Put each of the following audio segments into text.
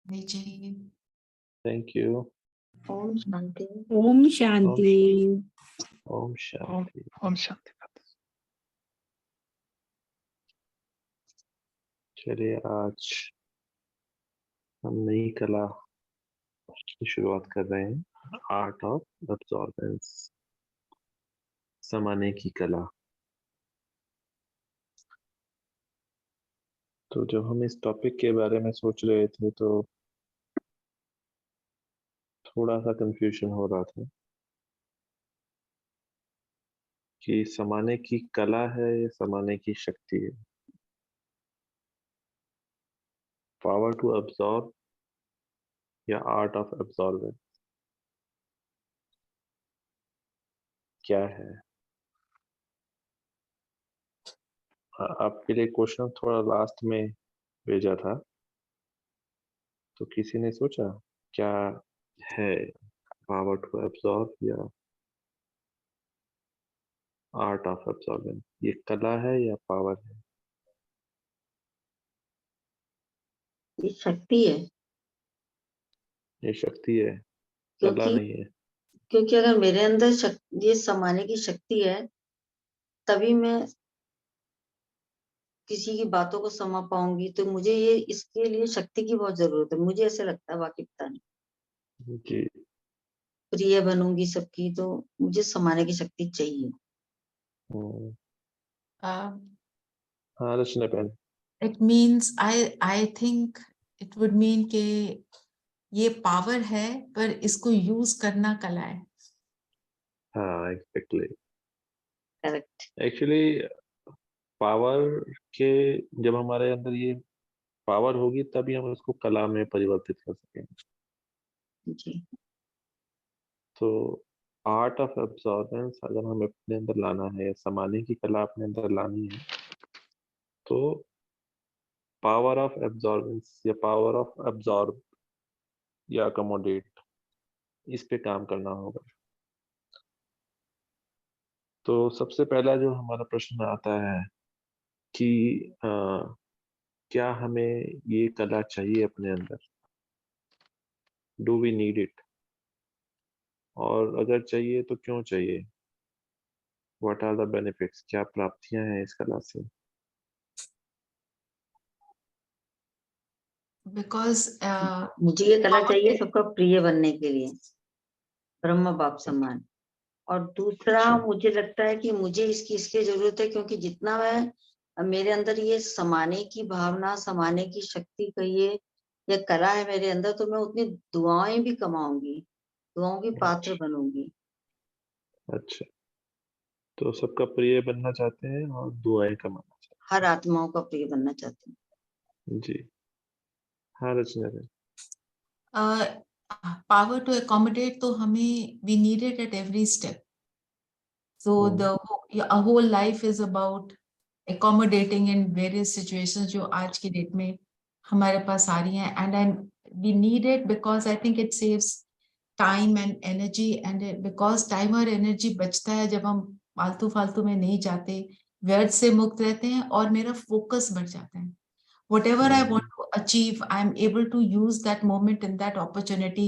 Ji. Thank you. ओम शांति। ओम शांति। ओम शांति। ओम शांति। चलिए आज हम नई कला की शुरुआत कर रहे हैं, आर्ट ऑफ अब्सॉर्बेंस, समाने की कला। तो जब हम इस टॉपिक के बारे में सोच रहे थे तो थोड़ा सा कंफ्यूजन हो रहा था कि समाने की कला है या समाने की शक्ति है। पावर टू अब्सॉर्ब या आर्ट ऑफ अब्सॉर्बेंस क्या है? आपके लिए क्वेश्चन थोड़ा लास्ट में भेजा था, तो किसी ने सोचा क्या है पावर टू अब्सॉर्ब या आर्ट ऑफ अब्सॉर्बेंस? ये कला है या पावर है? ये शक्ति है, ये शक्ति है, कला नहीं है। क्योंकि अगर मेरे अंदर ये समाने की शक्ति है तभी मैं किसी की बातों को समा पाऊंगी। तो मुझे ये इसके लिए शक्ति की बहुत जरूरत है, मुझे ऐसे लगता है, बाकी पता नहीं। जी। प्रिय बनूंगी सबकी, तो मुझे समाने की शक्ति चाहिए। हाँ रचना पहन। It means I think it would mean कि ये पावर है पर इसको यूज करना कला है। हाँ एग्जैक्टली। करेक्ट। एक्चुअली पावर के जब हमारे अंदर ये पावर होगी तभी हम उसको कला में परिवर्तित कर सकेंगे। जी। तो आर्ट ऑफ अब्सॉर्बेंस अगर हमें अपने अंदर लाना है, समाने की कला अपने अंदर लानी है, तो पावर ऑफ अब्सॉर्बेंस या पावर ऑफ अब्सॉर्ब या अकोमोडेट, इस पे काम करना होगा। तो सबसे पहला जो हमारा प्रश्न आता है कि क्या हमें ये कला चाहिए अपने अंदर? Do we need it? और अगर चाहिए तो क्यों चाहिए? What are the benefits? क्या प्राप्तियां हैं इस कला से? Because मुझे ये कला चाहिए सबका प्रिय बनने के लिए, ब्रह्म बाप समान। और दूसरा मुझे लगता है कि मुझे इसकी जरूरत है, क्योंकि जितना मैं मेरे अंदर ये समाने की भावना, समाने की शक्ति कहिए या कला है मेरे अंदर, तो मैं उतनी दुआएं भी कमाऊंगी, दुआओं की पात्र बनूंगी। अच्छा, तो सबका प्रिय बनना चाहते हैं और दुआएं कमाना चाहते हर आत्माओं का प्रिय बनना चाहती हूँ। हैं। जी हाँ रचना जी। power to accommodate तो हमें we need it at every step. So a whole life is about accommodating in various situations जो आज की डेट में हमारे पास आ रही हैं, and we need it because I think it saves time and energy, and because time और energy बचता है जब हम फालतू में नहीं जाते, व्यर्थ से मुक्त रहते हैं और मेरा फोकस बढ़ जाता है। Whatever I want to achieve, I am able to use that moment and that opportunity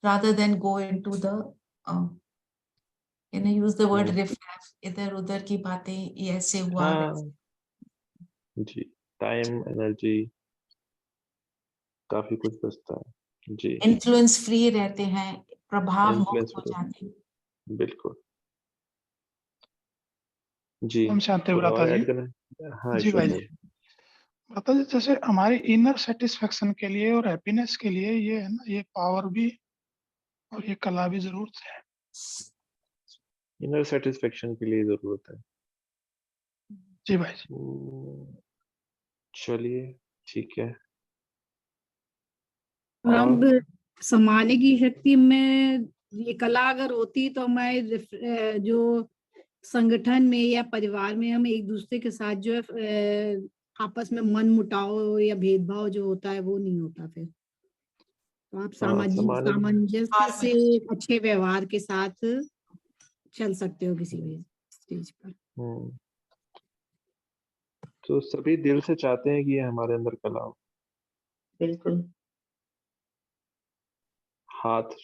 rather than go into the use the word riffraff, इधर उधर की बातें, ये ऐसे हुआ हाँ जी, टाइम एनर्जी काफी कुछ बचता है। जी इन्फ्लुएंस फ्री रहते हैं, प्रभाव मुक्त हो जाते हैं। बिल्कुल। जी ओम शांति भ्राता जी। हाँ जी भाई जी। भ्राता जी, जैसे हमारे इनर सेटिस्फेक्शन के लिए और हैप्पीनेस के लिए ये है ना, ये पावर भी और ये कला भी जरूरत है। इनर सेटिस्फेक्शन के लिए जरूरत है। जी भाई जी। चलिए ठीक है। अब समाने की शक्ति में ये कला अगर होती तो मैं जो संगठन में या परिवार में हम एक दूसरे के साथ जो है आपस में मन मुटाव या भेदभाव जो होता है वो नहीं होता। फिर तो आप सामंजस्य से अच्छे व्यवहार के साथ चल सकते हो किसी भी स्टेज पर। तो सभी दिल से चाहते हैं कि ये हमारे अंदर कला हो। बिल्कुल। हाथ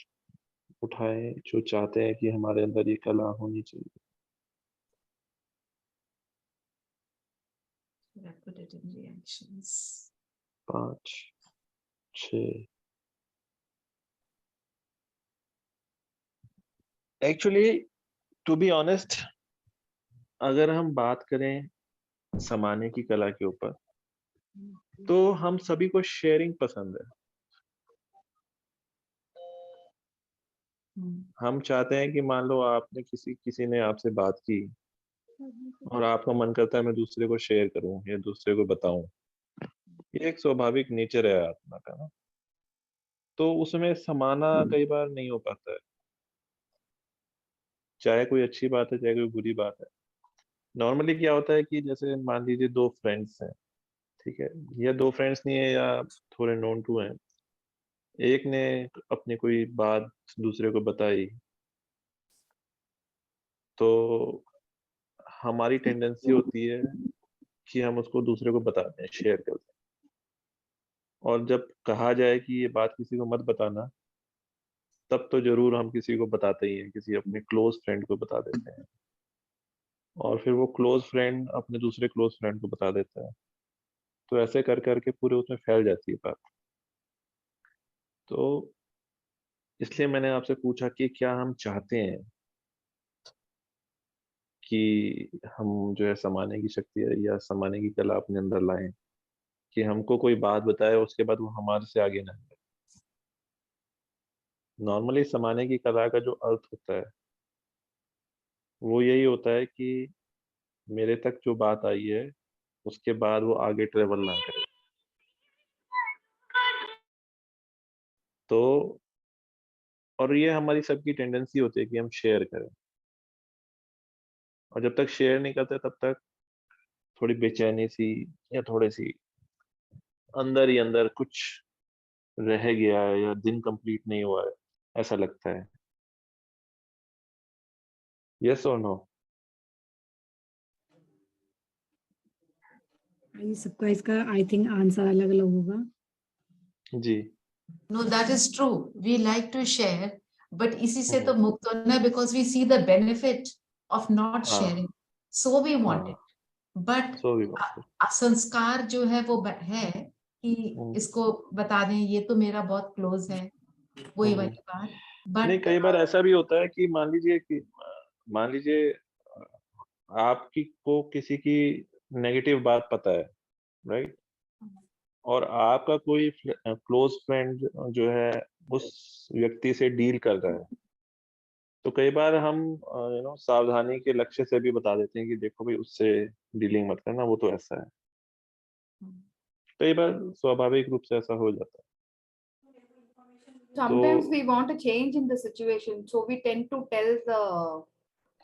उठाएं जो चाहते हैं कि हमारे अंदर ये कला होनी चाहिए। Should I put it in reactions? 5 6 actually to be honest, अगर हम बात करें समाने की कला के ऊपर, तो हम सभी को शेयरिंग पसंद है। हम चाहते हैं कि मान लो आपने किसी ने आपसे बात की और आपका मन करता है मैं दूसरे को शेयर करूं या दूसरे को बताऊं। ये एक स्वाभाविक नेचर है आत्मा का ना, तो उसमें समाना कई बार नहीं हो पाता है, चाहे कोई अच्छी बात है चाहे कोई बुरी बात है। नॉर्मली क्या होता है कि जैसे मान लीजिए 2 फ्रेंड्स हैं, ठीक है, या 2 फ्रेंड्स नहीं है या थोड़े नोन टू हैं, एक ने अपनी कोई बात दूसरे को बताई, तो हमारी टेंडेंसी होती है कि हम उसको दूसरे को बता दें, शेयर कर दें। और जब कहा जाए कि ये बात किसी को मत बताना, तब तो जरूर हम किसी को बताते ही हैं, किसी अपने क्लोज फ्रेंड को बता देते हैं, और फिर वो क्लोज फ्रेंड अपने दूसरे क्लोज फ्रेंड को बता देता है, तो ऐसे कर करके पूरे उसमें फैल जाती है बात। तो इसलिए मैंने आपसे पूछा कि क्या हम चाहते हैं कि हम जो है समाने की शक्ति है या समाने की कला अपने अंदर लाएं, कि हमको कोई बात बताए उसके बाद वो हमारे से आगे ना जाए। नॉर्मली समाने की कला का जो अर्थ होता है वो यही होता है कि मेरे तक जो बात आई है उसके बाद वो आगे ट्रेवल ना करे। तो और ये हमारी सबकी टेंडेंसी होती है कि हम शेयर करें, और जब तक शेयर नहीं करते तब तक थोड़ी बेचैनी सी या थोड़ी सी अंदर ही अंदर कुछ रह गया है या दिन कंप्लीट नहीं हुआ है, ऐसा लगता है। यस और नो? ये सबका इसका आई थिंक आंसर अलग अलग होगा। जी। No, that is true. We like to share, but इसी से तो हम्म, मुक्त होना है because we see the benefit of not हाँ sharing. So we want हाँ, it. But सो भी बात संस्कार जो है वो है कि है। इसको बता दें ये तो मेरा बहुत क्लोज है, वही हम्म। वाली बात। नहीं, बट कई बार ऐसा भी होता है कि मान लीजिए आपकी को किसी की नेगेटिव बात पता है, राइट, और आपका कोई क्लोज फ्रेंड जो है उस व्यक्ति से डील कर रहा है, तो कई बार हम सावधानी के लक्ष्य से भी बता देते हैं कि देखो भाई उससे डीलिंग मत करना, वो तो ऐसा है। कई बार स्वाभाविक रूप से ऐसा हो जाता है। Sometimes तो we want a change in the situation, so we tend to tell the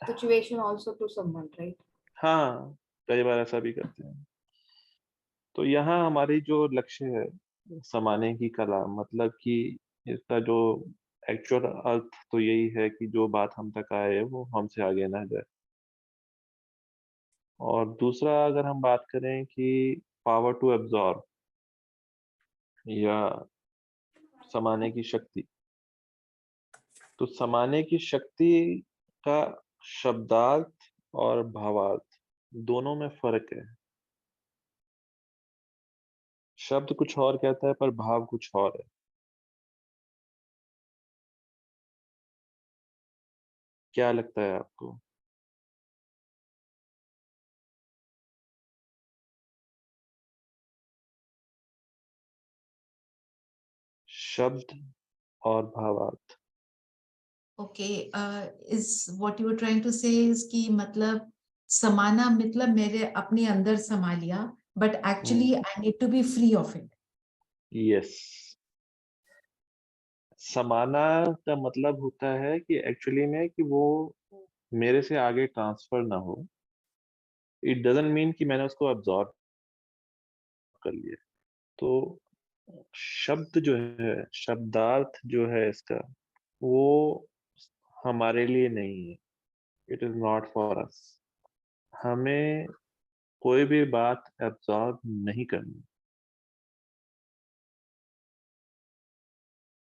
situation also to someone, right? हाँ, कई बार ऐसा भी करते हैं। तो यहाँ हमारी जो लक्ष्य है समाने की कला, मतलब कि इसका जो एक्चुअल अर्थ तो यही है कि जो बात हम तक आए वो हमसे आगे ना जाए। और दूसरा अगर हम बात करें कि पावर टू एब्जॉर्ब या समाने की शक्ति, तो समाने की शक्ति का शब्दार्थ और भावार्थ दोनों में फर्क है। शब्द कुछ और कहता है पर भाव कुछ और है। क्या लगता है आपको? शब्द और भावार्थ। Okay, is what you were trying to say is कि मतलब समाना मतलब मेरे अपने अंदर समा लिया, but actually I need to be free of it. Yes, समाना का मतलब होता है कि एक्चुअली में कि वो मेरे से आगे ट्रांसफर ना हो। इट डजंट मीन कि मैंने उसको अब्सॉर्ब कर लिया। तो शब्द जो है, शब्दार्थ जो है इसका, वो हमारे लिए नहीं है। It is not for us. हमें कोई भी बात एब्सॉर्ब नहीं करनी।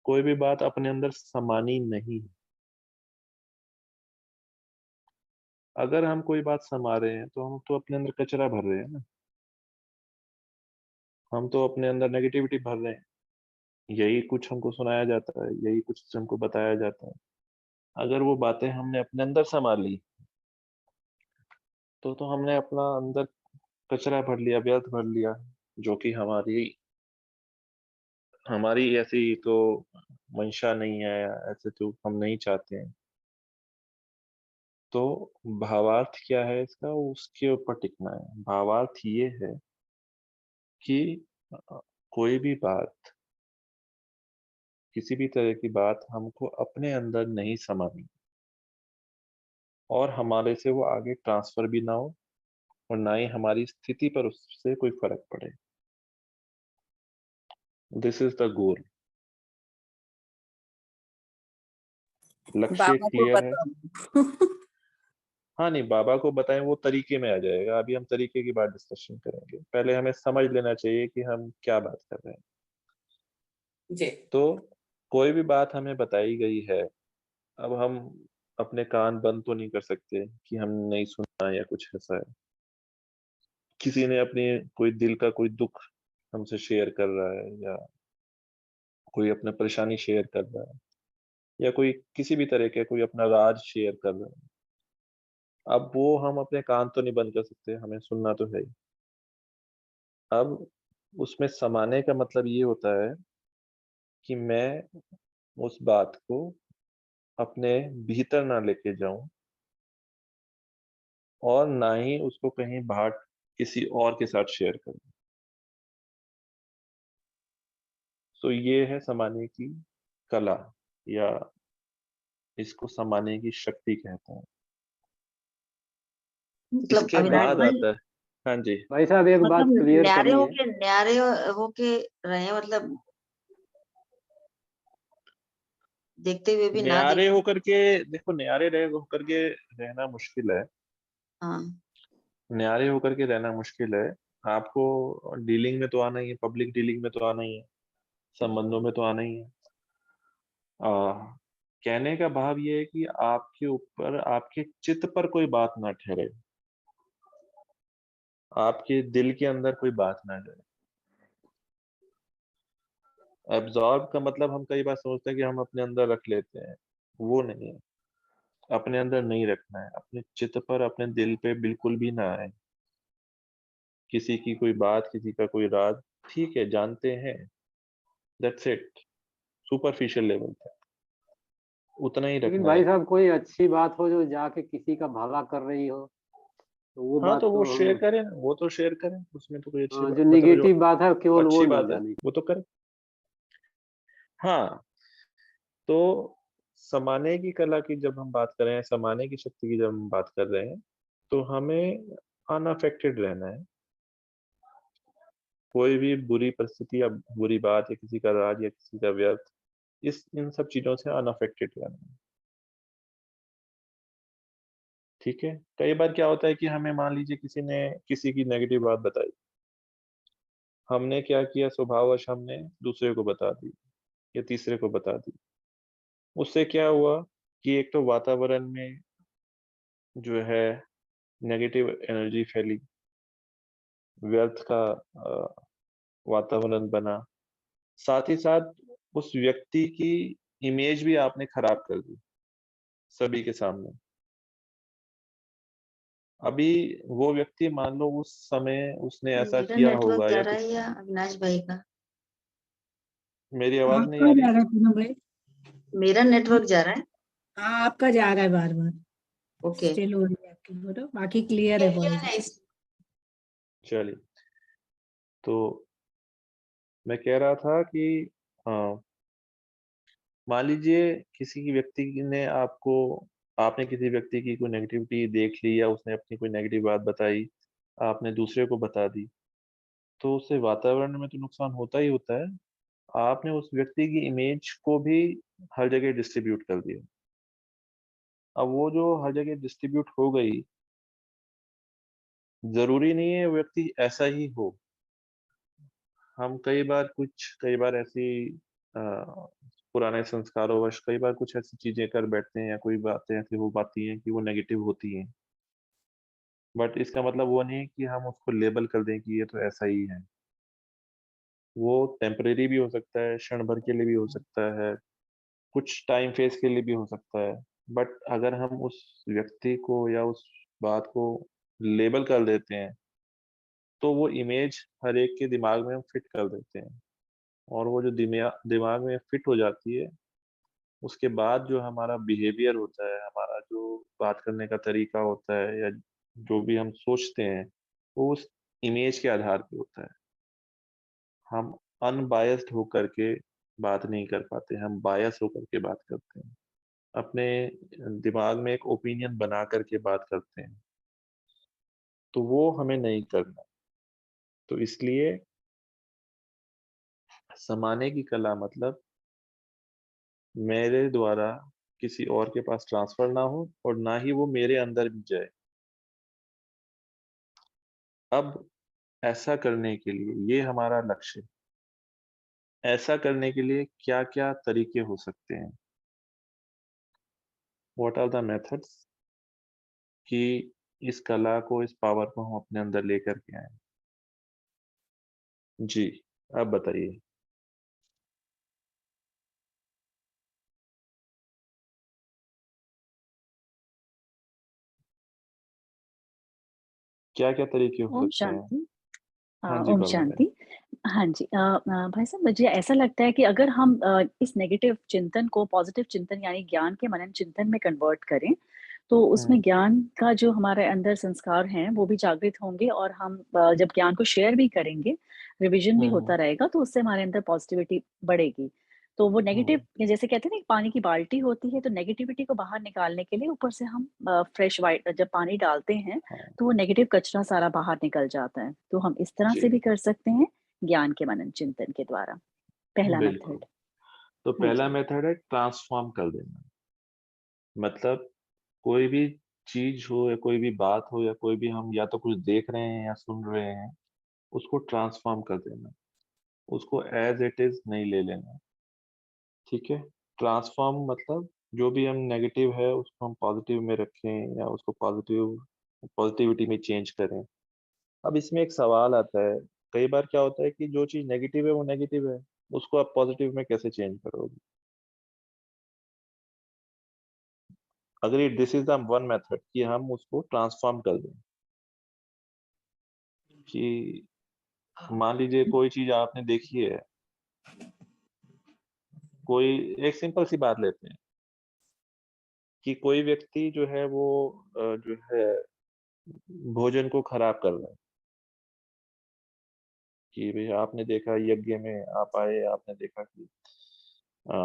कोई भी बात अपने अंदर समानी नहीं है। अगर हम कोई बात समा रहे हैं तो हम तो अपने अंदर कचरा भर रहे हैं ना, हम तो अपने अंदर नेगेटिविटी भर रहे हैं। यही कुछ हमको सुनाया जाता है, यही कुछ हमको बताया जाता है। अगर वो बातें हमने अपने अंदर समा ली तो हमने अपना अंदर कचरा भर लिया, व्यर्थ भर लिया, जो कि हमारी ऐसी तो मंशा नहीं है, ऐसे तो हम नहीं चाहते हैं। तो भावार्थ क्या है इसका, उसके ऊपर टिकना है। भावार्थ ये है कि कोई भी बात, किसी भी तरह की बात हमको अपने अंदर नहीं समानी, और हमारे से वो आगे ट्रांसफर भी ना हो, और ना ही हमारी स्थिति पर उससे कोई फर्क पड़े। This is the goal. लक्ष्य बाबा को क्लियर है? बताओ। हाँ नहीं, बाबा को बताएं वो तरीके में आ जाएगा। अभी हम तरीके की बात डिस्कशन करेंगे। पहले हमें समझ लेना चाहिए कि हम क्या बात कर रहे हैं। जी। तो कोई भी बात हमें बताई गई है, अब हम अपने कान बंद तो नहीं कर सकते कि हम नहीं सुनना या कुछ ऐसा है। किसी ने अपने कोई दिल का कोई दुख हमसे शेयर कर रहा है, या कोई अपना परेशानी शेयर कर रहा है, या कोई किसी भी तरह के कोई अपना राज शेयर कर रहा है। अब वो हम अपने कान तो नहीं बंद कर सकते, हमें सुनना तो है ही। अब उसमें समाने का मतलब ये होता है कि मैं उस बात को अपने भीतर ना लेके जाऊं, और ना ही उसको कहीं बाहर किसी और के साथ शेयर करूं। तो ये है समाने की कला, या इसको समाने की शक्ति कहते हैं। मतलब इसके अविनाश बाद भाई, आता है, हाँ जी, भाई साहब एक बात मतलब क्लियर करनी है। न्यारे होके रहे, मतलब देखते हुए भी ना न्यारे देखें। होकर के देखो, न्यारे रह होकर के रहना मुश्किल है। हाँ, न्यारे होकर के रहना मुश्किल है। आपको डीलिंग में तो आना ही है, पब्लिक डीलिंग में तो आना ही है, संबंधों में तो आना ही है। आ, कहने का भाव ये है कि आपके ऊपर, आपके चित्त पर कोई बात ना ठहरे, आपके दिल के अंदर कोई बात ना जाए। एब्जॉर्ब का मतलब हम कई बार सोचते हैं कि हम अपने अंदर रख लेते हैं, वो नहीं है। अपने अंदर नहीं रखना है, अपने चित्त पर, अपने दिल पे बिल्कुल भी ना आए। किसी की कोई बात, किसी का कोई राज, ठीक है, जानते हैं, दैट्स इट, सुपरफिशियल लेवल तक उतना ही लेकिन रखना है। भाई साहब कोई अच्छी बात हो जो जाके किसी का भला कर रही हो, तो वो हाँ तो बात वो तो शेयर हम, करें, वो तो शेयर करें, उसमें तो कोई अच्छी बात, जो मतलब जो निगेटिव बात है केवल वो अच्छी ना बात है जाने। वो तो करें। हाँ, तो समाने की कला की जब हम बात कर रहे हैं, समाने की शक्ति की जब हम बात कर रहे हैं, तो हमें अनअफेक्टेड रहना है। कोई भी बुरी परिस्थिति या बुरी बात, या किसी का राज, या किसी का व्यर्थ, इन सब चीजों से अनअफेक्टेड रहना है। ठीक है। कई बार क्या होता है कि हमें, मान लीजिए किसी ने किसी की नेगेटिव बात बताई, हमने क्या किया, स्वभाववश हमने दूसरे को बता दी या तीसरे को बता दी। उससे क्या हुआ कि एक तो वातावरण में जो है नेगेटिव एनर्जी फैली, व्यर्थ का वातावरण बना। साथ ही साथ उस व्यक्ति की इमेज भी आपने खराब कर दी सभी के सामने। अभी वो व्यक्ति, मान लो उस समय उसने ऐसा मेरा किया नेटवर्क होगा जा या रहा कुछ। है या अविनाश भाई का? मेरी आवाज नहीं आपका आ जा रही? रहा है पूनम भाई? मेरा नेटवर्क जा रहा है। हाँ, आपका जा रहा है बार बार, ओके। स्टिल हो रही है आपकी फोटो, बाकी क्लियर है वॉइस। चलिए, तो मैं कह रहा था कि मान लीजिए किसी की व्यक्ति ने आपको, आपने किसी व्यक्ति की कोई नेगेटिविटी देख ली, या उसने अपनी कोई नेगेटिव बात बताई, आपने दूसरे को बता दी, तो उससे वातावरण में तो नुकसान होता ही होता है। आपने उस व्यक्ति की इमेज को भी हर जगह डिस्ट्रीब्यूट कर दिया। अब वो जो हर जगह डिस्ट्रीब्यूट हो गई, जरूरी नहीं है वो व्यक्ति ऐसा ही हो। हम कई बार ऐसी पुराने संस्कारों कई बार कुछ ऐसी चीजें कर बैठते हैं या कोई बातें ऐसी हो पाती हैं कि वो नेगेटिव होती हैं, बट इसका मतलब वो नहीं है कि हम उसको लेबल कर दें कि ये तो ऐसा ही है। वो टेम्परेरी भी हो सकता है, क्षण भर के लिए भी हो सकता है, कुछ टाइम फेज के लिए भी हो सकता है। बट अगर हम उस व्यक्ति को या उस बात को लेबल कर देते हैं, तो वो इमेज हर एक के दिमाग में हम फिट कर देते हैं, और वो जो दिमाग में फिट हो जाती है, उसके बाद जो हमारा बिहेवियर होता है, हमारा जो बात करने का तरीका होता है या जो भी हम सोचते हैं, वो उस इमेज के आधार पे होता है। हम अनबायस्ड होकर के बात नहीं कर पाते, हम बायस होकर के बात करते हैं। अपने दिमाग में एक ओपिनियन बना करके बात करते हैं, तो वो हमें नहीं करना। तो इसलिए समाने की कला मतलब मेरे द्वारा किसी और के पास ट्रांसफर ना हो और ना ही वो मेरे अंदर भी जाए। अब ऐसा करने के लिए ये हमारा लक्ष्य है। ऐसा करने के लिए क्या-क्या तरीके हो सकते हैं? व्हाट आर द मेथड्स कि इस कला को, इस पावर को हम अपने अंदर लेकर के आएँ? जी, आप बताइए। क्या-क्या तरीके हो ओम सकते हैं? शांति। हाँ जी, ओम बाबा बताएँ। शांति। हाँ जी, भाई साहब मुझे ऐसा लगता है कि अगर हम इस नेगेटिव चिंतन को पॉजिटिव चिंतन यानी ज्ञान के मनन चिंतन में कन्वर्ट करें, तो उसमें हुँ, ज्ञान का जो हमारे अंदर संस्कार हैं, वो भी जागृत होंगे और हम जब ज्ञान को शेयर भी करेंगे, रिविज़न भी हुँ, होता हुँ, रहेगा, तो उससे हमारे अंदर पॉजिटिविटी बढ़ेगी। तो वो नेगेटिव हुँ, जैसे कहते हैं ना, एक पानी की बाल्टी होती है, तो नेगेटिविटी को बाहर निकालने के लिए ऊपर से हम फ्रेश वाइट जब पानी डालते हैं, हाँ, तो वो नेगेटिव कचरा सारा बाहर निकल जाता है। तो हम इस तरह से जी, भी कर सकते हैं, ज्ञान के मनन चिंतन के द्वारा। पहला बिल्कुल। मेथड। तो हाँ पहला जी। मेथड है ट्रांसफ़ॉर्म कर देना। मतलब कोई भी चीज़ हो या कोई भी बात हो या कोई भी हम या तो कुछ देख रहे हैं या सुन रहे हैं, उसको ट्रांसफ़ॉर्म कर देना। उसको एज़ इट इज़ नहीं ले लेना, ठीक है? ट्रांसफ़ॉर्म मतलब जो भी हम नेगेटिव है उसको हम पॉज़िटिव में रखें या उसको पॉज़िटिविटी में चेंज करें। अब इसमें एक सवाल आता है, कई बार क्या होता है कि जो चीज़ नेगेटिव है वो नेगेटिव है, उसको आप पॉज़िटिव में कैसे चेंज करोगे? अगर ये this is the one method कि हम उसको ट्रांसफ़ॉर्म कर दें, कि मान लीजिए कोई चीज़ आपने देखी है, कोई एक सिंपल सी बात लेते हैं कि कोई व्यक्ति जो है वो जो है भोजन को खराब कर रहा है, कि भई आपने देखा यज्ञ में आप आए, आपने देखा कि अ,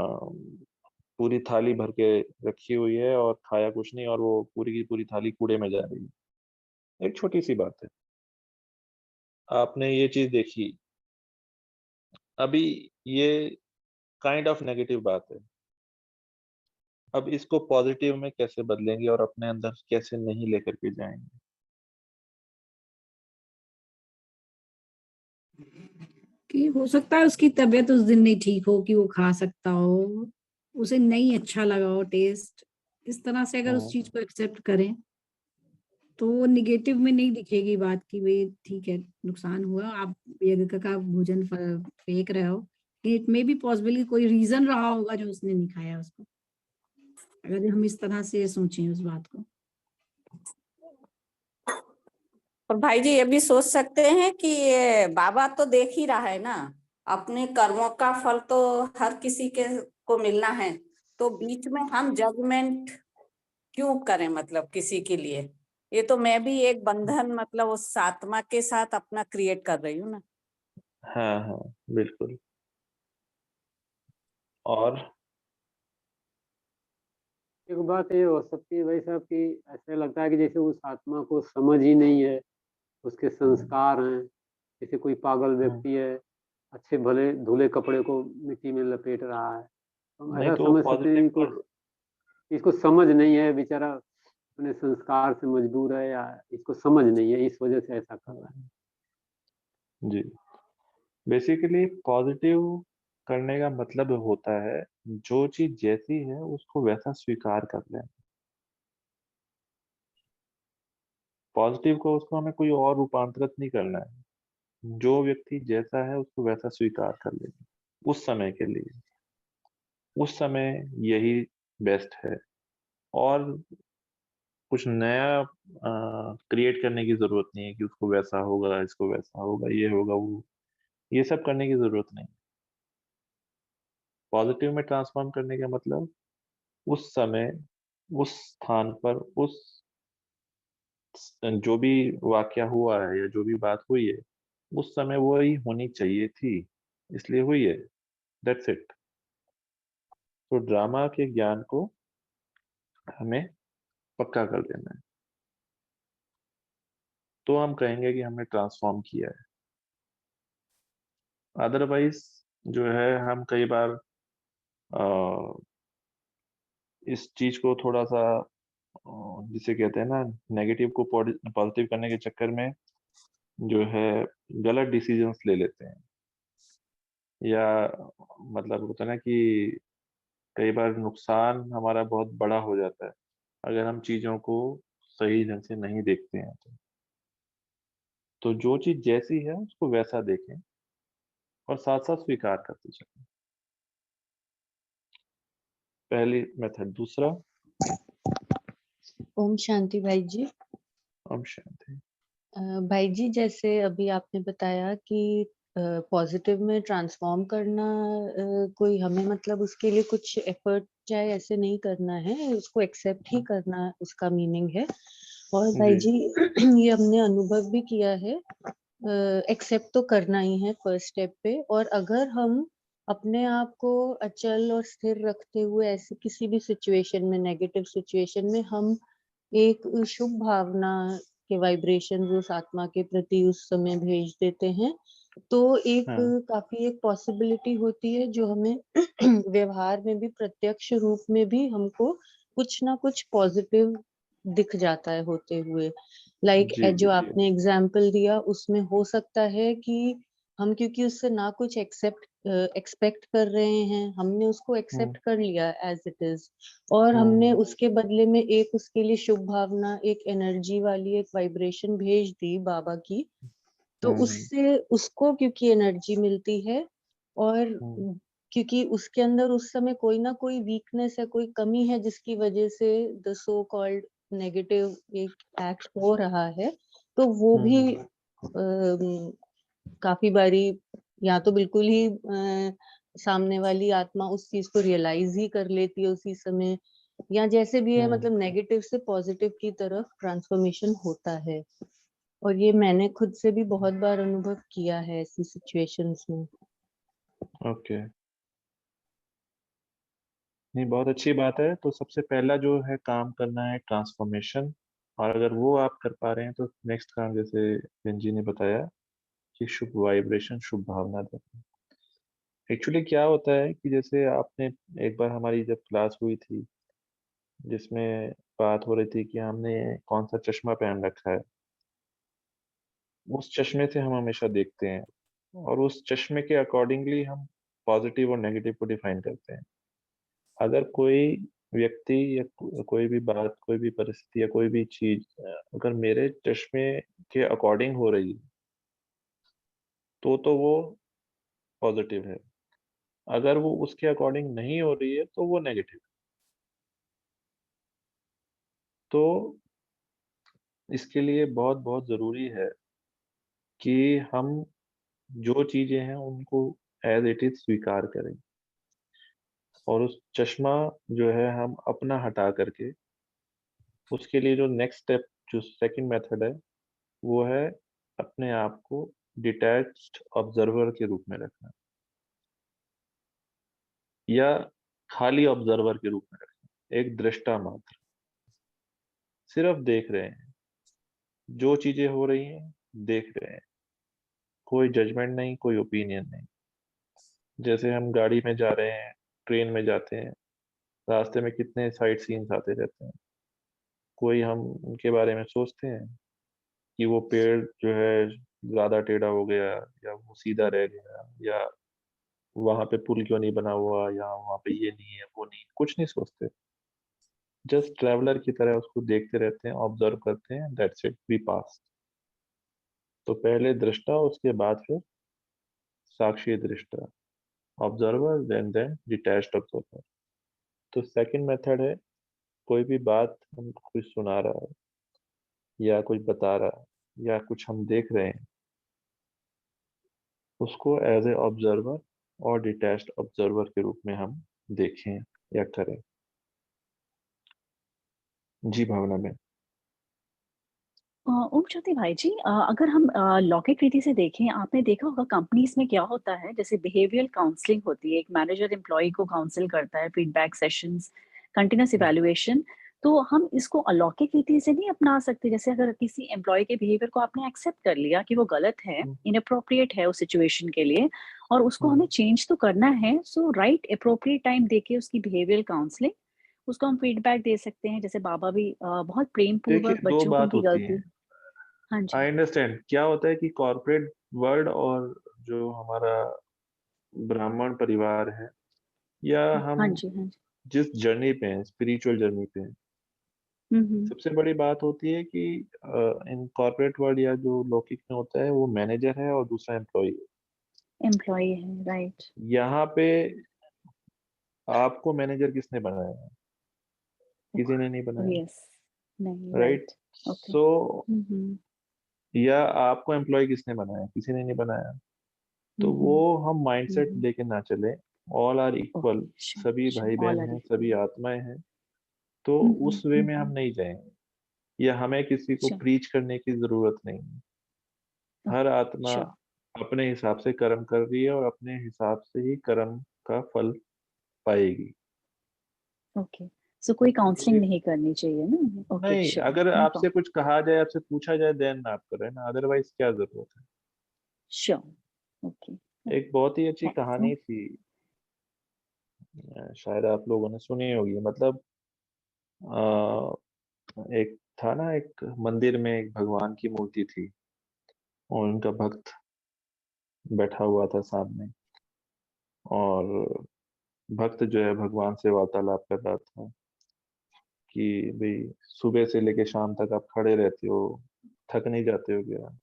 पूरी थाली भर के रखी हुई है और खाया कुछ नहीं और वो पूरी की पूरी थाली कूड़े में जा रही है। एक छोटी-सी बात है, आपने ये चीज़ देखी, अभी ये काइंड ऑफ नेगेटिव बात है। अब इसको पॉज़िटिव में कैसे बदलेंगे और अपने अंदर कैसे नहीं लेकर के जाएँगे? कि हो सकता है उसकी तबीयत उस दिन नहीं ठीक हो कि वो खा सकता हो, उसे नहीं अच्छा लगा हो टेस्ट। इस तरह से अगर उस हुँ, चीज़ को एक्सेप्ट करें, तो वो नेगेटिव में नहीं दिखेगी बात कि भई ठीक है, नुकसान हुआ, आप यज्ञ का भोजन फेंक रहे हो। इट मे बी पॉसिबली कोई रीज़न रहा होगा जो उसने नहीं खाया उसको। अगर हम इस तरह से सोचें उस बात को। और भाई जी ये भी सोच सकते हैं कि ये बाबा तो देख ही रहा है ना, अपने कर्मों का फल तो हर किसी के को मिलना है, तो बीच में हम जजमेंट क्यों करें, मतलब किसी के लिए। ये तो मैं भी एक बंधन मतलब उस आत्मा के साथ अपना क्रिएट कर रही हूँ ना। हाँ, हाँ, बिल्कुल। और एक बात ये हो सकती है भाई साहब कि ऐसा लगता है कि जैसे उस आत्मा को समझ ही नहीं है, उसके हुँ, संस्कार हैं। जैसे कोई पागल हुँ, व्यक्ति है, अच्छे भले धुले कपड़े को मिट्टी में लपेट रहा है, तो हम नहीं ऐसा तो समझ सकते पॉज़िटिव हैं कि कर इसको समझ नहीं है, बेचारा अपने संस्कार से मजबूर है या इसको समझ नहीं है, इस वजह से ऐसा कर रहा है। जी, बेसिकली पॉज़िटिव करने का मतलब होता है जो चीज जैसी है उसको वैसा स्वीकार कर लें। पॉजिटिव को उसको हमें कोई और रूपांतरित नहीं करना है। जो व्यक्ति जैसा है उसको वैसा स्वीकार कर लेना उस समय के लिए। उस समय यही बेस्ट है, और कुछ नया क्रिएट करने की जरूरत नहीं है कि उसको वैसा होगा, इसको वैसा होगा, ये होगा, वो ये सब करने की जरूरत नहीं। पॉजिटिव में ट्रांसफॉर्म करने का मतलब उस समय, उस स्थान पर, उस जो भी वाकया हुआ है या जो भी बात हुई है उस समय वो ही होनी चाहिए थी, इसलिए हुई है। That's it. तो ड्रामा के ज्ञान को हमें पक्का कर देना है, तो हम कहेंगे कि हमने ट्रांसफॉर्म किया है। अदरवाइज जो है हम कई बार इस चीज को थोड़ा सा जिसे कहते हैं ना, नेगेटिव को पॉजिटिव करने के चक्कर में जो है गलत डिसीजंस ले लेते हैं, या मतलब होता है ना कि कई बार नुकसान हमारा बहुत बड़ा हो जाता है अगर हम चीजों को सही ढंग से नहीं देखते हैं। तो जो चीज जैसी है उसको वैसा देखें और साथ साथ स्वीकार करते चलें। पहली मेथड। दूसरा, ओम शांति भाई जी। ओम शांति। भाई जी, जैसे अभी आपने बताया कि पॉजिटिव में ट्रांसफॉर्म करना, कोई हमें मतलब उसके लिए कुछ एफर्ट चाहे ऐसे नहीं करना है, उसको एक्सेप्ट ही करना उसका मीनिंग है। और भाई जी। जी ये हमने अनुभव भी किया है, एक्सेप्ट तो करना ही है फर्स्ट स्टेप पे। और अगर हम अपने आप को अचल और स्थिर रखते हुए ऐसे किसी भी सिचुएशन में, नेगेटिव सिचुएशन में, हम एक शुभ भावना के वाइब्रेशन उस आत्मा के प्रति उस समय भेज देते हैं, तो एक हाँ। काफी एक पॉसिबिलिटी होती है जो हमें व्यवहार में भी, प्रत्यक्ष रूप में भी हमको कुछ ना कुछ पॉजिटिव दिख जाता है होते हुए। लाइक जी जो जी जी। आपने एग्जाम्पल दिया उसमें हो सकता है कि हम क्योंकि उससे ना कुछ एक्सपेक्ट कर रहे हैं, हमने उसको एक्सेप्ट कर लिया एज इट इज, और हमने हम्म उसके बदले में एक उसके लिए शुभ भावना, एक एनर्जी वाली एक वाइब्रेशन भेज दी बाबा की। तो हम्म उससे उसको क्योंकि एनर्जी मिलती है, और हम्म क्योंकि उसके अंदर उस समय कोई ना कोई वीकनेस है, कोई कमी है जिसकी वजह से द सो कॉल्ड नेगेटिव एक एक्ट हो रहा है, तो वो भी हम्म काफी बारी या तो बिल्कुल ही सामने वाली आत्मा उस चीज को रियलाइज ही कर लेती है उसी समय, या जैसे भी है, हम्म। मतलब नेगेटिव से पॉजिटिव की तरफ ट्रांसफॉर्मेशन होता है। और ये मैंने खुद से भी बहुत बार अनुभव किया है ऐसी सिचुएशंस में। ओके, नहीं बहुत अच्छी बात है। तो सबसे पहला जो है काम करना है ट्रांसफॉर्मेशन, और अगर वो आप कर पा रहे हैं तो नेक्स्ट काम जैसे बेंजी ने बताया कि शुभ वाइब्रेशन, शुभ भावना देना। एक्चुअली क्या होता है कि जैसे आपने एक बार हमारी जब क्लास हुई थी जिसमें बात हो रही थी कि हमने कौन सा चश्मा पहन रखा है, उस चश्मे से हम हमेशा देखते हैं और उस चश्मे के अकॉर्डिंगली हम पॉजिटिव और नेगेटिव को डिफाइन करते हैं। अगर कोई व्यक्ति या कोई भी बात, कोई भी परिस्थिति या कोई भी चीज अगर मेरे चश्मे के अकॉर्डिंग हो रही है तो वो पॉजिटिव है। अगर वो उसके अकॉर्डिंग नहीं हो रही है तो वो नेगेटिव। तो इसके लिए बहुत बहुत जरूरी है कि हम जो चीजें हैं उनको एज इट इज स्वीकार करें, और उस चश्मा जो है हम अपना हटा करके उसके लिए जो नेक्स्ट स्टेप, जो सेकंड मेथड है, वो है अपने आप को डिटैच्ड ऑब्जर्वर के रूप में रखना, या खाली ऑब्जर्वर के रूप में रखना, एक दृष्टा मात्र। सिर्फ देख रहे हैं, जो चीजें हो रही हैं देख रहे हैं, कोई जजमेंट नहीं, कोई ओपिनियन नहीं। जैसे हम गाड़ी में जा रहे हैं, ट्रेन में जाते हैं, रास्ते में कितने साइट सीन्स आते रहते हैं, कोई हम उनके बारे में सोचते हैं कि वो पेड़ जो है ज्यादा टेढ़ा हो गया या वो सीधा रह गया, या वहां पे पुल क्यों नहीं बना हुआ, या वहां पे ये नहीं है, वो नहीं, कुछ नहीं सोचते। जस्ट ट्रैवलर की तरह उसको देखते रहते हैं, ऑब्जर्व करते हैं, दैट्स इट, वी पास। तो पहले दृष्टा, उसके बाद फिर साक्षी दृष्टा, ऑब्जर्वर, देन डिटैच्ड ऑब्जर्वर। तो सेकंड मेथड है, कोई भी बात हम कुछ सुना रहा है या कुछ बता रहा है या कुछ हम देख रहे हैं, उसको एज ए ऑब्जर्वर और डिटैच्ड ऑब्जर्वर के रूप में हम देखें या करें। जी भावना में। ओम ज्योति भाई जी, अगर हम लौकिक रीति से देखें, आपने देखा होगा कंपनीज में क्या होता है, जैसे बिहेवियरल काउंसलिंग होती है, एक मैनेजर एम्प्लॉय को काउंसिल करता है, फीडबैक सेशंस, कंटिन्यूस इवैल्यूएशन। तो हम इसको अलौकिक रीति से नहीं अपना सकते? जैसे अगर किसी एम्प्लॉय के बिहेवियर को आपने एक्सेप्ट कर लिया कि वो गलत है, इनअप्रोप्रिएट है उस सिचुएशन के लिए, और उसको हमें चेंज तो करना है, सो राइट अप्रोप्रिएट टाइम देके उसकी बिहेवियरल काउंसलिंग, उसको हम फीडबैक दे सकते हैं। जैसे बाबा भी बहुत प्रेम देखिए, पूर्वक दो बच्चों को बात उनकी होती गलती। है। हाँ जी। I understand. क्या होता है कि कॉर्पोरेट वर्ल्ड और जो हमारा ब्राह्मण परिवार है, या हाँ हम जी, हाँ जी। जिस जर्नी पे हैं, स्पिरिचुअल जर्नी पे हैं, सबसे बड़ी बात होती है कि इन कॉर्पोरेट वर्ल्ड या जो लौकिक में होता है, वो मैनेजर है और दूसरा एम्प्लॉय है। एम्प्लॉय है, राइट। यहाँ पे आपको मैनेजर किसने बनाया है? किसी ने नहीं बनाया, यस, नहीं, राइट? राइट। ओके। सो या आपको एम्प्लॉय किसने बनाया? किसी ने नहीं बनाया। तो वो हम माइंडसेट लेके ना चले, ऑल आर इक्वल, ओके, सभी भाई बहन ऑल आर हैं, इक्वल। सभी आत्माएं हैं। तो उस वे में हम नहीं जाएंगे, या हमें किसी को प्रीच करने की जरूरत नहीं है। हर आत्मा श्योर। अपने हिसाब से कर्म कर रही है और अपने हिसाब से ही कर्म का फल पाएगी। ओके, सो कोई काउंसलिंग नहीं करनी चाहिए ना? ओके, नहीं, श्योर, अगर नो आपसे प्रॉब्लम। कुछ कहा जाए, आपसे पूछा जाए, देन आप करें ना, अदरवाइज क्या जरूरत है। श्योर। ओके। एक बहुत ही अच्छी थैंक्स। कहानी थी, शायद आप लोगों ने सुनी होगी। मतलब एक था ना, एक मंदिर में एक भगवान की मूर्ति थी और उनका भक्त बैठा हुआ था सामने, और भक्त जो है भगवान से वार्तालाप कर रहा था कि भाई, सुबह से लेके शाम तक आप खड़े रहते हो, थक नहीं जाते हो क्या?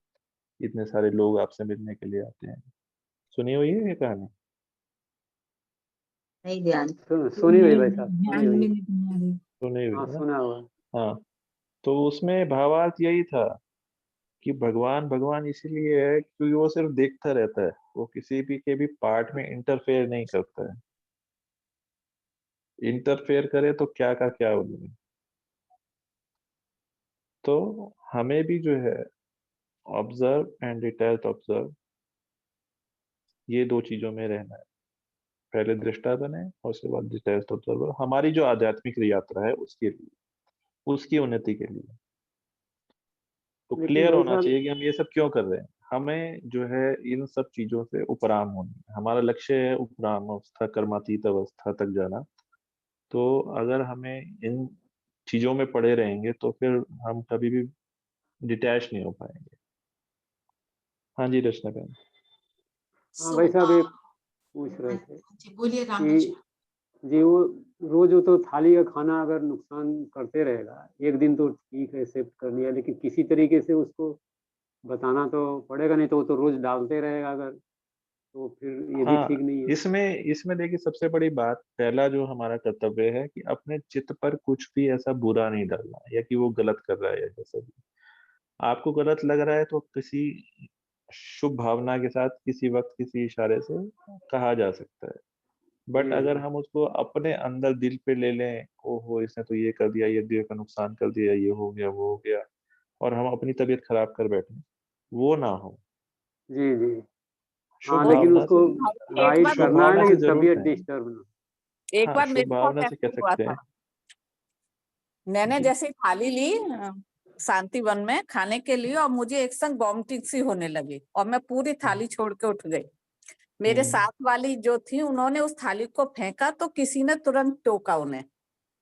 इतने सारे लोग आपसे मिलने के लिए आते हैं। सुनी हुई है ये कहानी? नहीं ध्यान। सुनी हुई भाई साहब, सुनी ध्यान हुई। में नहीं आ रही। सुनी हुई हाँ है ना? सुना हुआ। हाँ। तो उसमें भावार्थ यही था कि भगवान भगवान इसीलिए है क्योंकि वो सिर्फ देखता रहता है, वो किसी भी के भी पार्ट में इंटरफेयर नहीं करता है। इंटरफेयर करे तो क्या का क्या हो जाए। तो हमें भी जो है ऑब्जर्व एंड डिटैच ऑब्जर्व, ये दो चीजों में रहना है। पहले दृष्टा बने और उसके बाद डिटैच ऑब्जर्वर, हमारी जो आध्यात्मिक यात्रा है उसके लिए, उसकी उन्नति के लिए। तो लेकिन क्लियर भाई होना साहब, चाहिए कि हम ये सब क्यों कर रहे हैं। हमें जो है इन सब चीजों से उपराम होना है। हमारा लक्ष्य है उपराम अवस्था, कर्मातीत अवस्था तक जाना। तो अगर हमें इन चीजों में पड़े रहेंगे तो फिर हम कभी भी डिटैच नहीं हो पाएंगे। हाँ जी रचना बहन। हाँ भाई साहब, एक पूछ रहे थे जी बोलिए राम कि जी वो रोज वो तो थाली का खाना अगर नुकसान करते रहेगा, एक दिन तो ठीक है एक्सेप्ट कर लिया, लेकिन किसी तरीके से उसको बताना तो पड़ेगा, नहीं तो वो तो रोज डालते रहेगा अगर, तो फिर ये भी हाँ, ठीक नहीं है। इसमें देखिए, सबसे बड़ी बात, पहला जो हमारा कर्तव्य है कि अपने चित्त पर कुछ भी ऐसा बुरा नहीं डालना, या कि वो गलत कर रहा है या जैसा भी आपको गलत लग रहा है, तो किसी शुभ भावना के साथ किसी वक्त किसी इशारे से कहा जा सकता है। बट जी अगर जी। हम उसको अपने अंदर दिल पे ले लें, ओहो इसने तो ये कर दिया, ये दिल का नुकसान कर दिया, ये हो गया, वो हो गया, और हम अपनी तबीयत खराब कर बैठे, वो ना हो। जी जी। शुभ हाँ लेकिन भावना उसको से, एक गाइड बार शुभ मेरे करना है, साथ भावना से लेकिन जरूर तबीयत कहें। डिस्टर्ब ना। एक हाँ, बार शुभ मेरे भावना साथ से ऐसे कह हुआ सकते था। हैं। मैंने जी। जैसे थाली ली शांति वन में खाने के लिए, और मुझे एक संग वॉमिटिंग सी होने लगी और मैं पूरी थाली छोड़ के उठ गई। मेरे साथ वाली जो थी उन्होंने उस थाली को फेंका तो किसी ने तुरंत टोका उन्हें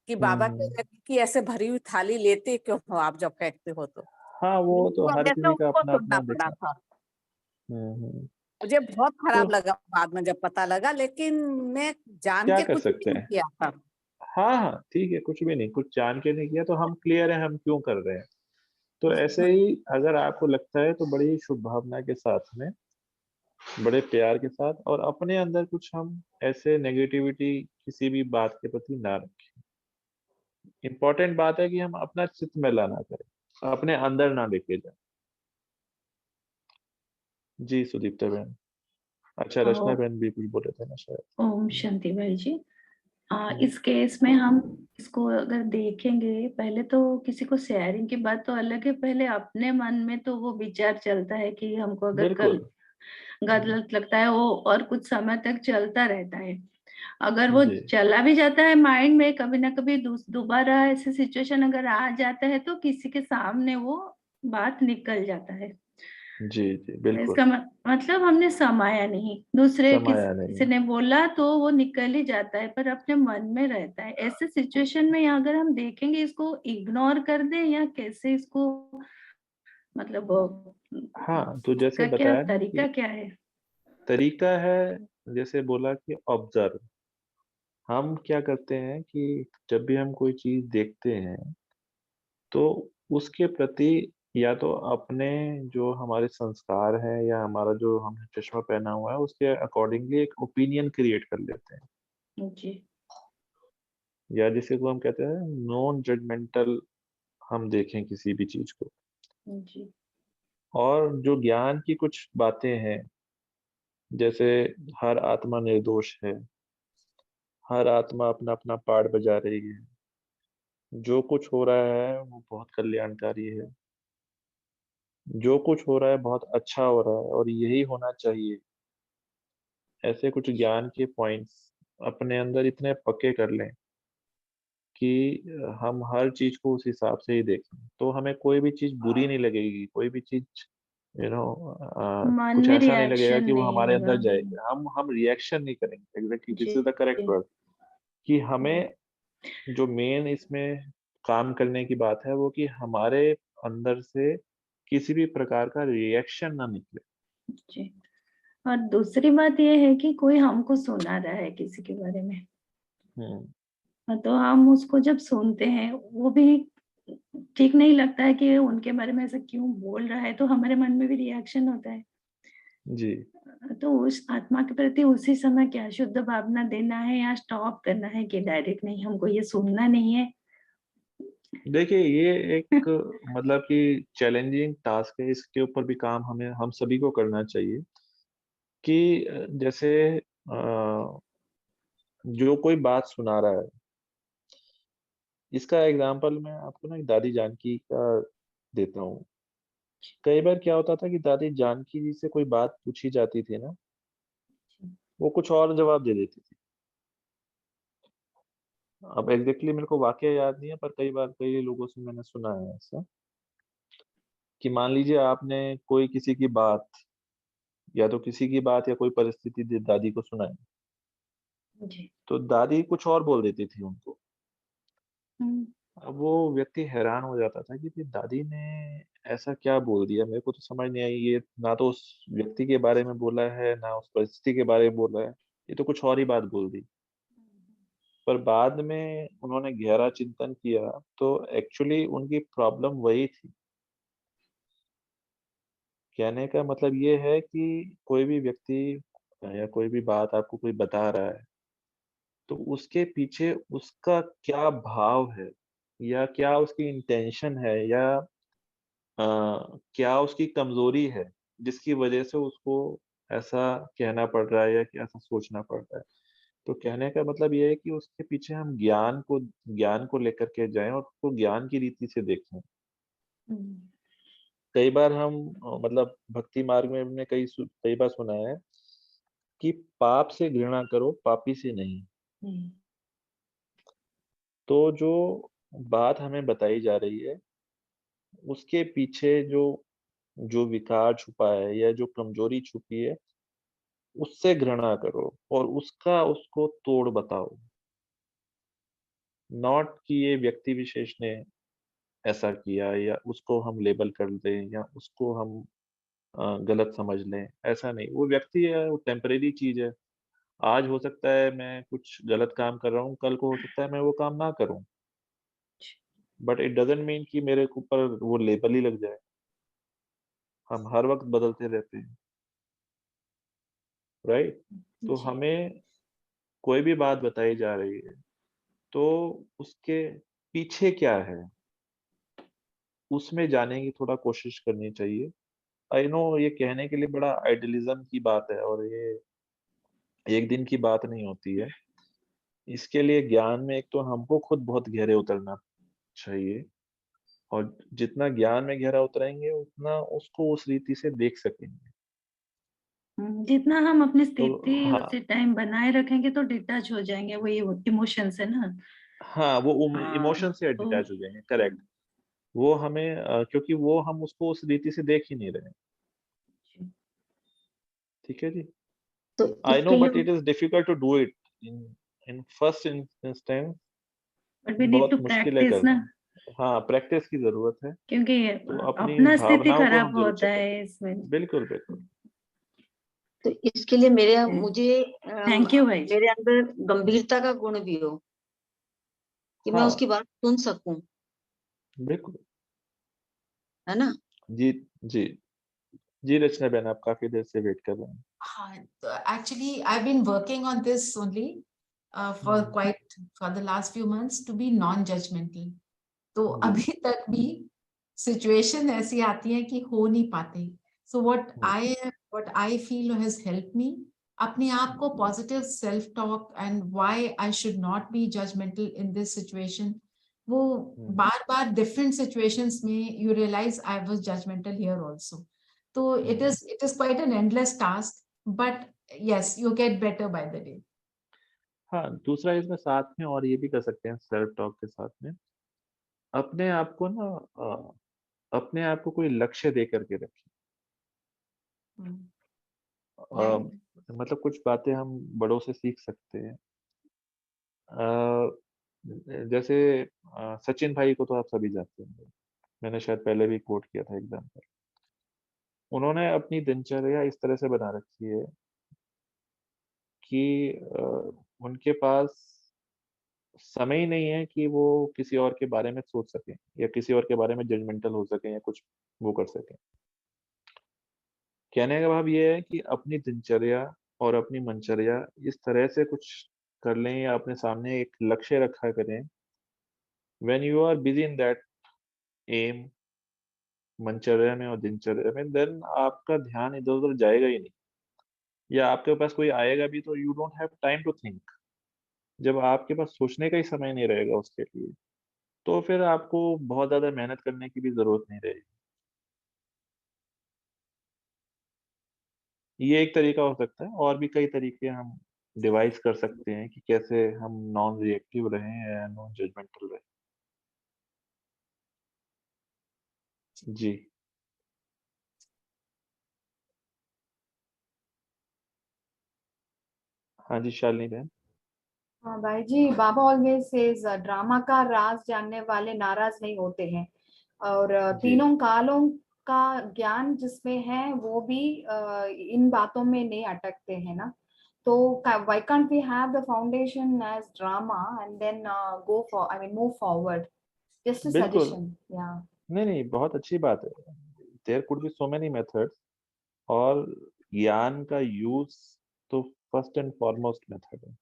कि बाबा के यज्ञ की ऐसे भरी हुई थाली लेते क्यों हो आप जब फेंकते हो तो। हाँ, वो मेरी तो हर वजह से किसी का उनको अपना सुनना अपना पड़ा देखना। था। मुझे बहुत खराब तो लगा बाद में जब पता लगा, लेकिन मैं जान क्या के कर कुछ सकते नहीं हैं? किया था। हाँ, हाँ, ठीक है, कुछ भी नहीं, कुछ जान के नहीं किया तो हम क्लियर है हम क्यों कर रहे हैं। तो ऐसे ही अगर आपको लगता है तो बड़ी शुभ भावना के साथ में, बड़े प्यार के साथ और अपने अंदर कुछ हम ऐसे नेगेटिविटी किसी भी बात के प्रति ना रखें। इम्पोर्टेंट बात है कि हम अपना चित्त मैला ना करें, अपने अंदर ना लेके जाएँ। जी, सुदीप्ता बहन। अच्छा, रचना बहन भी कुछ बोल रहे थे ना शायद। ओम शांति भाई जी। हुँ, इस केस में हम इसको अगर देखेंगे, पहले तो किसी को शेयरिंग की बात तो अलग है, पहले अपने मन में तो वो विचार चलता है कि हमको अगर कल बिल्कुल। गलत लगता है वो, और कुछ समय तक चलता रहता है। अगर वो जी, चला भी जाता है माइंड में, कभी ना कभी दोबारा ऐसे सिचुएशन अगर आ जाता है तो किसी के सामने वो बात निकल जाता है। जी, जी, बिल्कुल, इसका मतलब हमने समाया नहीं, दूसरे समाया नहीं किसी है। ने बोला तो वो निकल ही जाता है, पर अपने मन में रहता है। ऐसे सिचुएशन में अगर हम देखेंगे, इसको इग्नोर कर दें या कैसे इसको, मतलब हाँ, तो जैसे इसका क्या बताया ना तरीका कि क्या है? तरीका है, जैसे बोला कि ऑब्ज़र्व। हम क्या करते हैं कि जब भी हम कोई चीज़ देखते हैं, तो उसके प्रति या तो अपने जो हमारे संस्कार हैं या हमारा जो हमने चश्मा पहना हुआ है, उसके अकॉर्डिंगली एक ओपिनियन क्रिएट कर लेते हैं। जी। या जिसे को हम कहते हैं नॉन जजमेंटल हम देखें किसी भी चीज़ को। जी। और जो ज्ञान की कुछ बातें हैं, जैसे हर आत्मा निर्दोष है, हर आत्मा अपना-अपना पार्ट बजा रही है। जो कुछ हो रहा है वो बहुत कल्याणकारी है। जो कुछ हो रहा है बहुत अच्छा हो रहा है और यही होना चाहिए। ऐसे कुछ ज्ञान के पॉइंट्स अपने अंदर इतने पक्के कर लें कि हम हर चीज़ को उस हिसाब से ही देखें। तो हमें कोई भी चीज़ बुरी नहीं लगेगी, कोई भी चीज़ यू नो मन कुछ में ऐसा नहीं लगेगा रिएक्शन कि वो नहीं हमारे होगा। अंदर जाएगी। हम रिएक्शन नहीं करेंगे। एग्ज़ैक्टली जी। This is the correct word कि जी। हमें जो मेन इसमें काम करने की बात है वो कि हमारे अंदर से किसी भी प्रकार का रिएक्शन ना निकले। जी। और दूसरी बात ये है कि कोई हमको सुना रहा है किसी के बारे में, हुँ, तो हम उसको जब सुनते हैं, वो भी ठीक नहीं लगता है कि उनके बारे में ऐसा क्यों बोल रहा है, तो हमारे मन में भी रिएक्शन होता है। जी। तो उस आत्मा के प्रति उसी समय क्या शुद्ध भावना देना है या स्टॉप करना है कि डायरेक्ट नहीं, हमको ये सुनना नहीं है? देखिए ये एक मतलब कि चैलेंजिंग टास्क है, इसके ऊपर भी काम हमें हम सभी को करना चाहिए कि जैसे जो कोई बात सुना रहा है, इसका एग्ज़ाम्पल मैं आपको ना एक दादी जानकी का देता हूँ। कई बार क्या होता था कि दादी जानकी जी से कोई बात पूछी जाती थी ना, वो कुछ और जवाब दे देती थी। अब एग्ज़ैक्टली मेरे को वाक़या याद नहीं है पर कई बार कई लोगों से मैंने सुना है ऐसा, कि मान लीजिए आपने कोई किसी की बात या तो किसी की बात या कोई परिस्थिति दादी को सुनाई, जी। तो दादी कुछ और बोल देती थी उनको। हुँ। अब वो व्यक्ति हैरान हो जाता था कि ये दादी ने ऐसा क्या बोल दिया, मेरे को तो समझ नहीं आई, ये ना तो उस व्यक्ति के बारे में बोला है, ना उस परिस्थिति के बारे में बोला है, ये तो कुछ और ही बात बोल दी। पर बाद में उन्होंने गहरा चिंतन किया, तो एक्चुअली उनकी प्रॉब्लम वही थी। कहने का मतलब ये है कि कोई भी व्यक्ति या कोई भी बात आपको कोई बता रहा है, तो उसके पीछे उसका क्या भाव है या क्या उसकी इंटेंशन है या क्या उसकी कमज़ोरी है, जिसकी वजह से उसको ऐसा कहना पड़ रहा है या कि ऐसा सोचना पड़ रहा है। तो कहने का मतलब ये है कि उसके पीछे हम ज्ञान को लेकर के जाएँ और उसको ज्ञान की रीति से देखें। हुँ। कई बार हम मतलब भक्ति मार्ग में हमने कई बार सुना है कि पाप से घृणा करो, पापी से नहीं। हुँ। तो जो बात हमें बताई जा रही है, उसके पीछे जो जो विकार छुपा है या जो कमज़ोरी छुपी है, उससे घृणा करो और उसका उसको तोड़ बताओ। नॉट कि ये व्यक्ति विशेष ने ऐसा किया या उसको हम लेबल कर दें या उसको हम गलत समझ लें, ऐसा नहीं। वो व्यक्ति है, वो टेम्परेरी चीज़ है। आज हो सकता है मैं कुछ गलत काम कर रहा हूँ, कल को हो सकता है मैं वो काम ना करूँ। बट इट डज़न्ट मीन कि मेरे ऊपर वो लेबल ही लग जाए। हम हर वक़्त बदलते रहते हैं, राइट? तो जी। हमें कोई भी बात बताई जा रही है, तो उसके पीछे क्या है, उसमें जाने की थोड़ा कोशिश करनी चाहिए। आई नो ये कहने के लिए बड़ा आइडियलिज़्म की बात है और ये एक दिन की बात नहीं होती है। इसके लिए ज्ञान में एक तो हमको खुद बहुत गहरे उतरना चाहिए और जितना ज्ञान में गहरा उतरेंगे, उतना उसको उस रीति से देख सकेंगे। जितना हम अपनी तो स्थिति हाँ, उसी टाइम बनाए रखेंगे तो डिटैच हो जाएंगे, वो ये इमोशन से ना। हाँ, वो हाँ इमोशन से तो डिटैच हो जाएँगे, करेक्ट। वो हमें क्योंकि वो हम उसको उस रीति से देख ही नहीं रहे हैं। ठीक है जी? तो I इसके know, but लिए it is difficult to do it in first instance. But we need बहुत टू मुश्किल है प्रैक्टिस ना, करना। हाँ, प्रैक्टिस की ज़रूरत है, क्योंकि तो अपनी अपना स्थिति भावनाओं को हम खराब ज़रूर होता चेक कर है सकते इसमें। हैं। बिल्कुल, बिल्कुल। तो इसके लिए मुझे थैंक यू भाई जी। मेरे अंदर गंभीरता का गुण भी हो कि मैं हाँ, उसकी बात सुन सकूं, बिल्कुल। है ना? जी, जी। जी, रचना बहन, आप काफ़ी देर से वेट कर रहे हैं। हाँ, तो actually I've been working on this only for the last few months to be non-judgmental. तो जी। अभी तक भी सिचुएशन ऐसी आती है कि हो नहीं पाते। So what I feel has help me अपने आप को positive self talk and why I should not be judgmental in this situation. वो बार-बार डिफरेंट सिचुएशंस में you realize I was judgmental here also. तो it is quite an endless task but yes you get better by the day. हाँ, दूसरा इसमें साथ में और ये भी कर सकते हैं सेल्फ टॉक के साथ में, अपने आप को ना अपने आप को कोई लक्ष्य दे कर के रखें। राइट। मतलब कुछ बातें हम बड़ों से सीख सकते हैं। अ, जैसे सचिन भाई को तो आप सभी जानते होंगे। मैंने शायद पहले भी कोट किया था एग्ज़ाम्पल। उन्होंने अपनी दिनचर्या इस तरह से बना रखी है कि उनके पास समय ही नहीं है कि वो किसी और के बारे में सोच सकें या किसी और के बारे में जजमेंटल हो सकें या कुछ वो कर सकें। कहने का भाव ये है कि अपनी दिनचर्या और अपनी मनचर्या इस तरह से कुछ कर लें या अपने सामने एक लक्ष्य रखा करें। When you are busy in that एम मनचर्या में और दिनचर्या में, देन आपका ध्यान इधर-उधर जाएगा ही नहीं या आपके पास कोई आएगा भी तो you don't have time to think. जब आपके पास सोचने का ही समय नहीं रहेगा उसके लिए, तो फिर आपको बहुत ज़्यादा मेहनत करने की भी ज़रूरत नहीं रहेगी। ये एक तरीका हो सकता है और भी कई तरीके हम डिवाइस कर सकते हैं कि कैसे हम नॉन रिएक्टिव रहें या नॉन जजमेंटल रहें। जी। हाँ जी, शालिनी बहन। हाँ भाई जी, बाबा ऑलवेज सेज ड्रामा का राज जानने वाले नाराज नहीं होते हैं। और जी। तीनों कालों का ज्ञान जिसमें है वो भी इन बातों में नहीं अटकते हैं ना। तो why can't we have the foundation as drama and then go for, I mean, move forward? Just a बिल्कुल। suggestion. Yeah. नहीं, नहीं, बहुत अच्छी बात है। There could be so many methods और ज्ञान का यूज़ तो फर्स्ट एंड फॉरमोस्ट मेथड है।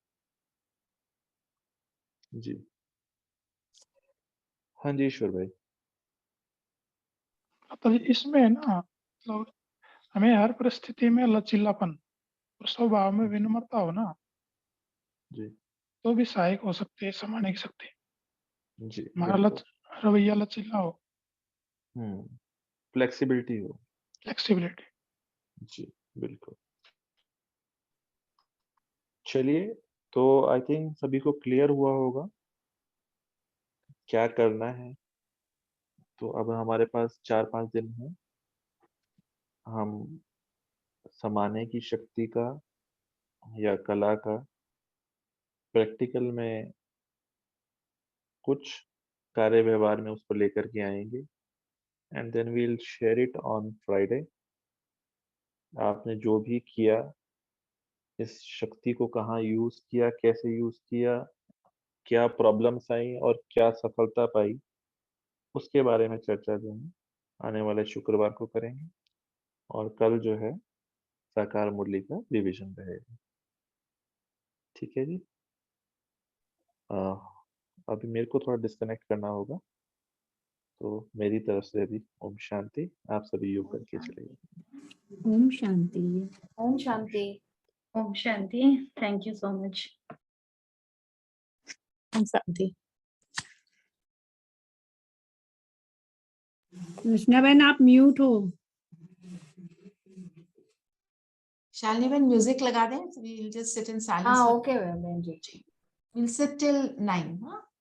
जी। हाँ जी, ईश्वर भाई। तो इसमें ना मतलब हमें हर परिस्थिति में लचीलापन और स्वभाव में विनम्रता हो ना, जी, तो भी सहायक हो सकती है समाने की शक्ति। जी, हमारा बिल्कुल। रवैया लचीला हो, फ्लेक्सिबिलिटी हो। फ्लेक्सिबिलिटी। जी, बिल्कुल। चलिए, तो आई थिंक सभी को क्लियर हुआ होगा, क्या करना है। तो अब हमारे पास 4-5 दिन हैं। हम समाने की शक्ति का या कला का प्रैक्टिकल में कुछ कार्य व्यवहार में उसको लेकर के आएँगे and then we will share it on Friday. आपने जो भी किया, इस शक्ति को कहाँ यूज किया, कैसे यूज किया, क्या प्रॉब्लम्स आई और क्या सफलता पाई, उसके बारे में चर्चा जो है आने वाले शुक्रवार को करेंगे। और कल जो है साकार मुरली का रिवीजन रहेगा। ठीक है जी। अभी मेरे को थोड़ा डिस्कनेक्ट करना होगा, तो मेरी तरफ से अभी ओम शांति। आप सभी योग करके चलेंगे। ओम शांति। ओम शांति। ओम शांति। Thank you so much. ओम शांति। कृष्णा बहन आप म्यूट हो। शालिनी बहन म्यूजिक लगा दें, so we'll just sit in silence. हाँ for- ओके बहन जी। We'll sit till 9. हाँ?